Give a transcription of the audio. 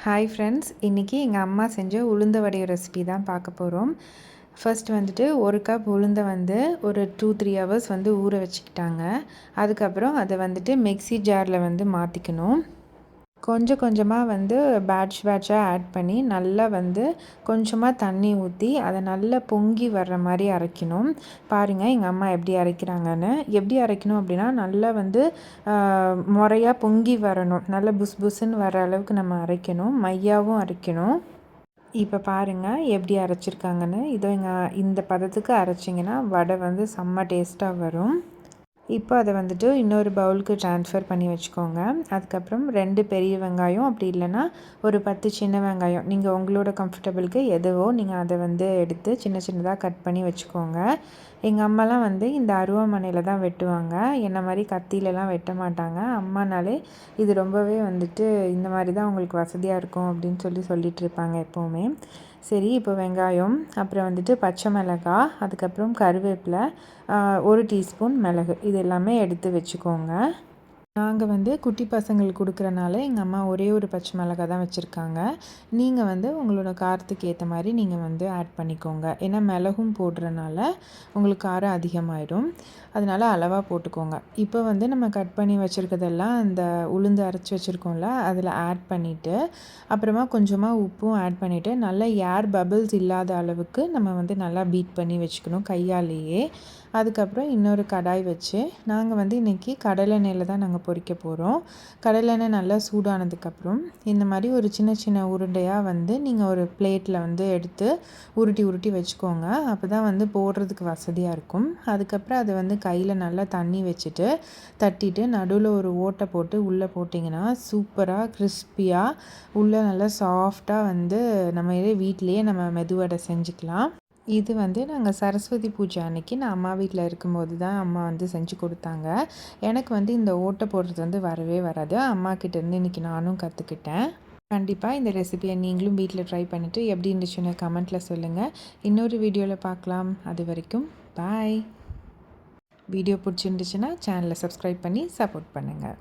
Hi friends, இன்றைக்கி எங்கள் அம்மா செஞ்ச உளுந்த வடை ரெசிபி தான் பார்க்க போகிறோம். ஃபர்ஸ்ட் வந்துட்டு 1 கப் உளுந்தை வந்து ஒரு 2-3 ஹவர்ஸ் வந்து ஊற வச்சுக்கிட்டாங்க. அதுக்கப்புறம் அதை வந்துட்டு மிக்ஸி ஜாரில் வந்து மாற்றிக்கணும். கொஞ்சம் கொஞ்சமாக வந்து பேட்சாக ஆட் பண்ணி நல்லா வந்து கொஞ்சமாக தண்ணி ஊற்றி அதை நல்லா பொங்கி வர்ற மாதிரி அரைக்கணும். பாருங்கள் எங்கள் அம்மா எப்படி அரைக்கிறாங்கன்னு. எப்படி அரைக்கணும் அப்படின்னா நல்லா வந்து முறையாக பொங்கி வரணும். நல்லா புஸ் புஸ்ன்னு வர அளவுக்கு நம்ம அரைக்கணும். மையாவும் அரைக்கணும். இப்போ பாருங்கள் எப்படி அரைச்சிருக்காங்கன்னு. இதோ இந்த பதத்துக்கு அரைச்சிங்கன்னா வடை வந்து செம்ம டேஸ்ட்டாக வரும். இப்போ அதை வந்துட்டு இன்னொரு பவுலுக்கு ட்ரான்ஸ்ஃபர் பண்ணி வச்சுக்கோங்க. அதுக்கப்புறம் 2 பெரிய வெங்காயம், அப்படி இல்லைன்னா ஒரு 10 சின்ன வெங்காயம், நீங்கள் உங்களோட கம்ஃபர்டபுளுக்கு எதுவோ நீங்கள் அதை வந்து எடுத்து சின்ன சின்னதாக கட் பண்ணி வச்சுக்கோங்க. எங்கள் அம்மாலாம் வந்து இந்த அருவாமனையில் தான் வெட்டுவாங்க. என்ன மாதிரி கத்தியிலலாம் வெட்ட மாட்டாங்க. அம்மானாலே இது ரொம்பவே வந்துட்டு இந்த மாதிரி தான் உங்களுக்கு வசதியாக இருக்கும் அப்படின்னு சொல்லிட்டு இருப்பாங்க எப்போவுமே. சரி, இப்போ வெங்காயம், அப்புறம் வந்துட்டு பச்சை மிளகாய், அதுக்கப்புறம் கருவேப்பிலை, 1 டீஸ்பூன் மிளகு, இது எல்லாமே எடுத்து வச்சுக்கோங்க. நாங்கள் வந்து குட்டி பசங்களுக்கு கொடுக்குறனால எங்கள் அம்மா ஒரே ஒரு பச்சை மிளகாய் தான் வச்சுருக்காங்க. நீங்கள் வந்து உங்களோட காரத்துக்கு ஏற்ற மாதிரி நீங்கள் வந்து ஆட் பண்ணிக்கோங்க. ஏன்னா மிளகும் போடுறனால உங்களுக்கு காரம் அதிகமாகிடும். அதனால் அளவாக போட்டுக்கோங்க. இப்போ வந்து நம்ம கட் பண்ணி வச்சுருக்கதெல்லாம் அந்த உளுந்து அரைச்சி வச்சுருக்கோம்ல அதில் ஆட் பண்ணிவிட்டு, அப்புறமா கொஞ்சமாக உப்பும் ஆட் பண்ணிவிட்டு நல்லா ஏர் பபிள்ஸ் இல்லாத அளவுக்கு நம்ம வந்து நல்லா பீட் பண்ணி வச்சுக்கணும் கையாலேயே. அதுக்கப்புறம் இன்னொரு கடாய் வச்சு நாங்கள் வந்து இன்றைக்கி கடலெண்ணெயில் தான் நாங்கள் பொரிக்க போகிறோம். கடலெண்ணெய் நல்லா சூடானதுக்கப்புறம் இந்த மாதிரி ஒரு சின்ன சின்ன உருண்டையாக வந்து நீங்கள் ஒரு பிளேட்டில் வந்து எடுத்து உருட்டி வச்சுக்கோங்க. அப்போ தான் வந்து போடுறதுக்கு வசதியாக இருக்கும். அதுக்கப்புறம் அதை வந்து கையில் நல்லா தண்ணி வச்சுட்டு தட்டிட்டு நடுவில் ஒரு ஓட்டை போட்டு உள்ளே போட்டிங்கன்னா சூப்பராக கிறிஸ்பியாக உள்ளே நல்லா சாஃப்டாக வந்து நம்ம வீட்டிலையே நம்ம மெதுவடை செஞ்சுக்கலாம். இது வந்து நாங்கள் சரஸ்வதி பூஜை அன்னைக்கு நான் அம்மா வீட்டில் இருக்கும்போது தான் அம்மா வந்து செஞ்சு கொடுத்தாங்க. எனக்கு வந்து இந்த ஓட்டை போடுறது வந்து வரவே வராது. அம்மாக்கிட்டேருந்து இன்றைக்கி நானும் கற்றுக்கிட்டேன். கண்டிப்பாக இந்த ரெசிபியை நீங்களும் வீட்டில் ட்ரை பண்ணிவிட்டு எப்படி இருந்துச்சுன்னு கமெண்ட்டில் சொல்லுங்கள். இன்னொரு வீடியோவில் பார்க்கலாம். அது வரைக்கும் பாய். வீடியோ பிடிச்சிருந்துச்சுன்னா சேனலை சப்ஸ்கிரைப் பண்ணி சப்போர்ட் பண்ணுங்கள்.